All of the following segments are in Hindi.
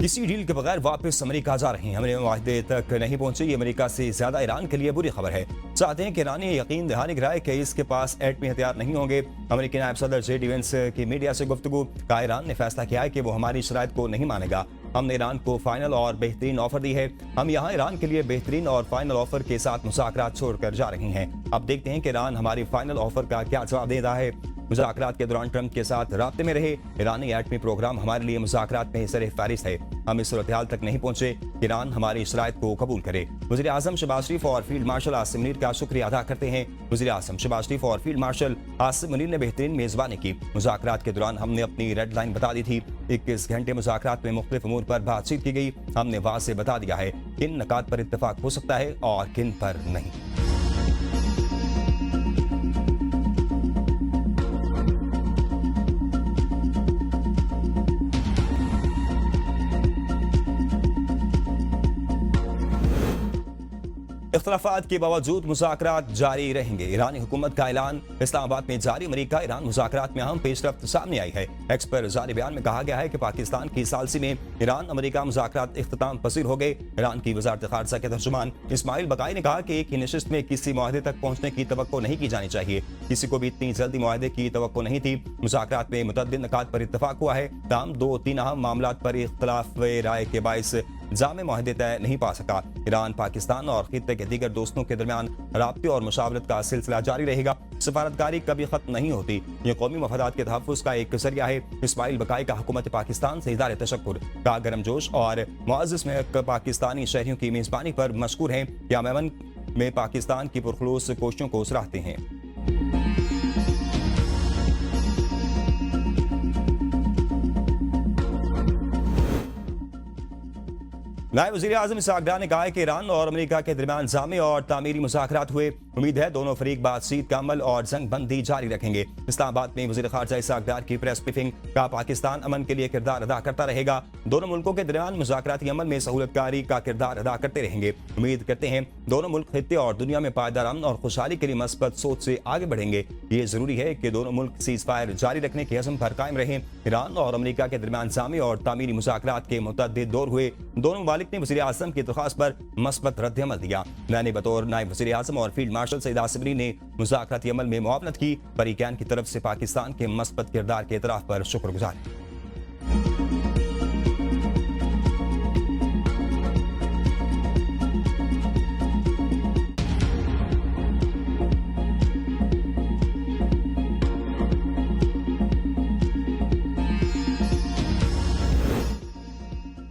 किसी डील के बगैर वापस अमेरिका जा रहे हैं। हमने माहदे तक नहीं पहुंचे। ये अमेरिका से ज्यादा ईरान के लिए बुरी खबर है। चाहते हैं कि ईरान ये यकीन दहानी कराए कि इसके पास एटमी हथियार नहीं होंगे। अमेरिकी नायब सदर जे.डी. वेंस की मीडिया से गुफ्तगू का ईरान ने फैसला किया है कि वो हमारी शराइत को नहीं मानेगा। हमने ईरान को फाइनल और बेहतरीन ऑफर दी है। हम यहाँ ईरान के लिए बेहतरीन और फाइनल ऑफर के साथ मुज़ाकरात छोड़कर जा रहे हैं। अब देखते हैं कि ईरान हमारी फाइनल ऑफर का क्या जवाब देता है। मुज़ाकरात के दौरान ट्रंप के साथ राब्ते में रहे। ईरानी एटमी प्रोग्राम हमारे लिए मुज़ाकरात में सर फहरिस्त है। हम इस सूरत हाल तक नहीं पहुंचे कि ईरान हमारी शराइत को कबूल करे। वज़ीर आज़म शहबाज शरीफ और फील्ड मार्शल आसिम मुनीर का शुक्रिया अदा करते हैं। वज़ीर आज़म शहबाज शरीफ और फील्ड मार्शल आसिम मुनीर ने बेहतरीन मेज़बानी की। मुज़ाकरात के दौरान हमने अपनी रेड लाइन बता दी थी। 21 घंटे मुज़ाकरात में मुख्तलिफ अमूर पर बातचीत की गई। हमने वाज़ेह बता दिया है किन नकात पर इत्तफाक हो सकता है और किन पर नहीं। इख्तलाफात के बावजूद मुज़ाकरात जारी रहेंगे। ईरानी हुकूमत का ऐलान। इस्लामाबाद में जारी अमेरिका ईरान मुज़ाकरात में अहम पेशरफ्त सामने आई है। एक्स पर जारी बयान में कहा गया है कि पाकिस्तान की सालसी में ईरान अमेरिका मुज़ाकरात इख्तिताम पसीर हो गए। ईरान की वज़ारत ख़ारजा के तर्जुमान इस्माइल बकाई ने कहा कि एक ही नशिस्त में किसी मुआहदे तक पहुंचने की तवक्को नहीं की जानी चाहिए। किसी को भी इतनी जल्दी मुआहदे की तवक्को नहीं थी। मुज़ाकरात में मुतअद्दिद नकात पर इत्तफाक हुआ है। ताहम 2-3 अहम मामलात पर इख्तलाफ राय के बाइस जामे मुआहदे तय नहीं पा सका। ईरान पाकिस्तान और खित्ते के दीगर दोस्तों के दरमियान राब्ते और मुशावरत का सिलसिला जारी रहेगा। सफारतकारी कभी खत्म नहीं होती। ये कौमी मफादात के तहफ़्फ़ुज़ का एक जरिया है। इस्माइल बकाई का हुकूमत पाकिस्तान से इज़हार तशक्कुर का गर्मजोश और मुअज़्ज़ज़ में पाकिस्तानी शहरियों की मेज़बानी पर मशकूर हैं। यमन में पाकिस्तान की पुरखलूस कोशिशों को सराहते हैं। नायब वज़ीर आज़म इसहाक़ डार ने कहा है कि ईरान और अमेरिका के दरमियान जामे और तामीरी मुज़ाकरात हुए। उम्मीद है दोनों फरीक बातचीत का अमल और जंग बंदी जारी रखेंगे। इस्लामाबाद में वज़ीर ख़ारजा इसहाक़ डार की प्रेस ब्रीफिंग का पाकिस्तान अमन के लिए किरदार अदा करता रहेगा। दोनों मुल्कों के दरमियान मुज़ाकराती अमल में सहूलतकारी का किरदार अदा करते रहेंगे। उम्मीद करते हैं दोनों मुल्क खित्ते और दुनिया में पायदार अमन और खुशहाली के लिए मस्बत सोच से आगे बढ़ेंगे। ये जरूरी है कि दोनों मुल्क सीज़ फायर जारी रखने के अज़्म पर कायम रहें। ईरान और अमेरिका के दरमियान जामे और तामीरी मुज़ाकरात के मुतअद्दिद दौर हुए। दोनों ममालिक ने वज़ीर आज़म की दरख्वास्त पर मस्बत रद्द अमल दिया। मैंने बतौर नायब वज़ीर आज़म और फील्ड मार्शल सईद आसिम मुनीर ने मुज़ाकराती अमल में मुआवनत की। फरीक़ैन की तरफ से पाकिस्तान के मस्बत किरदार के एतराफ़ पर शुक्रगुजार हैं।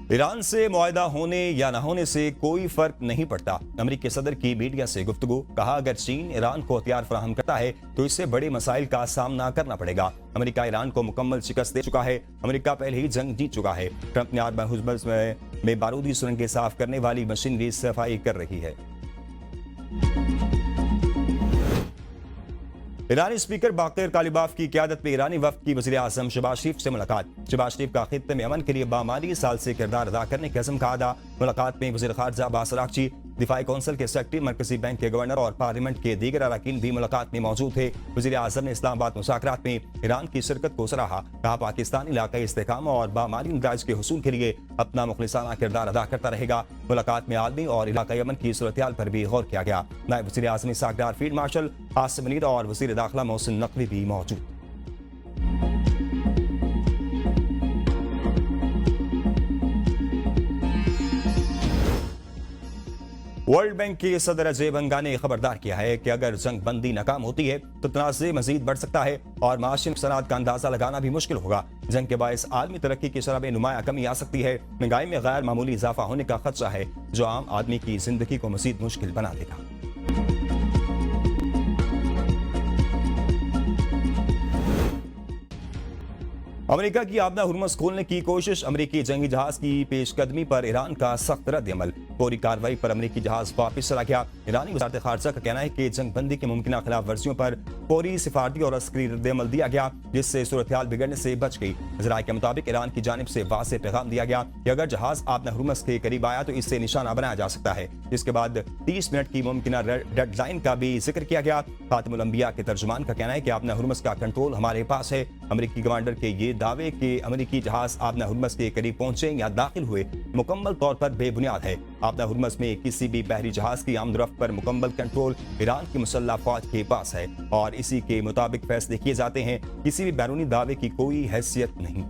ईरान से मुआहदा होने या न होने से कोई फर्क नहीं पड़ता। अमेरिकी सदर की मीडिया से गुफ्तगू। कहा अगर चीन ईरान को हथियार फराहम करता है तो इससे बड़े मसाइल का सामना करना पड़ेगा। अमेरिका ईरान को मुकम्मल शिकस्त दे चुका है। अमेरिका पहले ही जंग जीत चुका है। ट्रंप ने आर्म हुज़्बल्स में बारूदी सुरंगें साफ करने वाली मशीनरी सफाई कर रही है। ईरानी स्पीकर बाक़िर कालिबाफ की क़यादत में ईरानी वफ़द की वज़ीर आज़म शहबाज शरीफ से मुलाकात। शहबाज शरीफ का खित्ते में अमन के लिए बामाली साल से किरदार अदा करने के अज़्म का अदा। मुलाकात में वज़ीर ख़ारजा अब्बास अराग़ची, दिफ़ाई कौंसिल के सेक्रेटरी, मरकज़ी बैंक के गवर्नर और पार्लियामेंट के दीगर अरकान भी मुलाकात में मौजूद थे। वज़ीर आज़म ने इस्लामाबाद मुज़ाकरात में ईरान की शिरकत को सराहा। कहा पाकिस्तान इलाक़ाई इस्तेहकाम और बामाली नताइज के हुसूल के लिए अपना मुखलिसाना किरदार अदा करता रहेगा। मुलाकात में आलमी और इलाक़ाई अमन की सूरत हाल पर भी गौर किया गया। नायब वज़ीर आज़म इसहाक़ डार, फील्ड मार्शल आसिम मुनीर और वज़ीर दाखिला मोहसिन नकवी भी मौजूद। वर्ल्ड बैंक के सदर अजय बंगा ने खबरदार किया है कि अगर जंग बंदी नाकाम होती है तो तनाज़े मजीद बढ़ सकता है और माशी नुकसानात का अंदाजा लगाना भी मुश्किल होगा। जंग के बायस आलमी तरक्की की शरह में नुमाया कमी आ सकती है। महंगाई में गैर मामूली इजाफा होने का खदशा है जो आम आदमी की जिंदगी को मजीद मुश्किल बना देगा। अमेरिका की आबना हुर्मुज़ खोलने की कोशिश। अमेरिकी जंगी जहाज की पेशकदमी पर ईरान का सख्त रद्द अमल। फौरी कार्रवाई पर अमेरिकी जहाज वापस चला गया। ईरानी वज़ारत ख़ारजा का कहना है कि जंग बंदी की मुमकिन खिलाफ वर्जियों पर फौरी सिफारती और अस्करी रद्द-ए-अमल दिया गया, जिससे सूरत हाल बिगड़ने से बच गई। ज़राए के मुताबिक ईरान की जानिब से वाज़ेह पैगाम दिया गया कि अगर जहाज आबना हुर्मुज़ के करीब आया तो इससे निशाना बनाया जा सकता है। जिसके बाद 30 मिनट की मुमकिन डेडलाइन का भी जिक्र किया गया। खातिमुल अंबिया के तर्जुमान का कहना है कि आबना हुर्मुज़ का कंट्रोल हमारे पास है। अमेरिकी कमांडर के ये दावे कि अमेरिकी जहाज आबना हुर्मुज़ के करीब पहुंचे या दाखिल हुए मुकम्मल तौर पर बेबुनियाद है। आबना हुर्मुज़ में किसी भी बहरी जहाज की आमदरफ्त पर मुकम्मल कंट्रोल ईरान की मुसल्लह फौज के पास है और इसी के मुताबिक फैसले किए जाते हैं। किसी भी बैरूनी दावे की कोई हैसियत नहीं।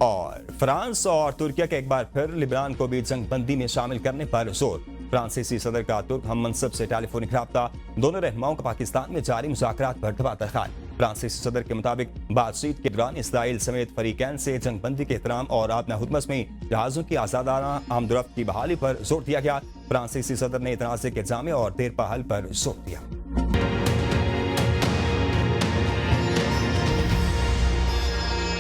और फ्रांस और तुर्किया के एक बार फिर लिबान को भी जंग बंदी में शामिल करने पर जोर। फ्रांसीसी सदर का तुर्क हम मनसब से टेलीफोनिक राब्ता, दोनों रहनुमाओं का पाकिस्तान में जारी मुज़ाकरात पर तबादला ख्याल। फ्रांसीसी सदर के मुताबिक बातचीत के दौरान इसराइल समेत फरीकैन से जंग बंदी के एहतराम और आबना हुर्मुज़ में जहाज़ों की आज़ादाना आमदरफ्त की बहाली पर जोर दिया गया। फ्रांसीसी सदर ने तनाज़े के जामे और देरपा हल पर जोर दिया।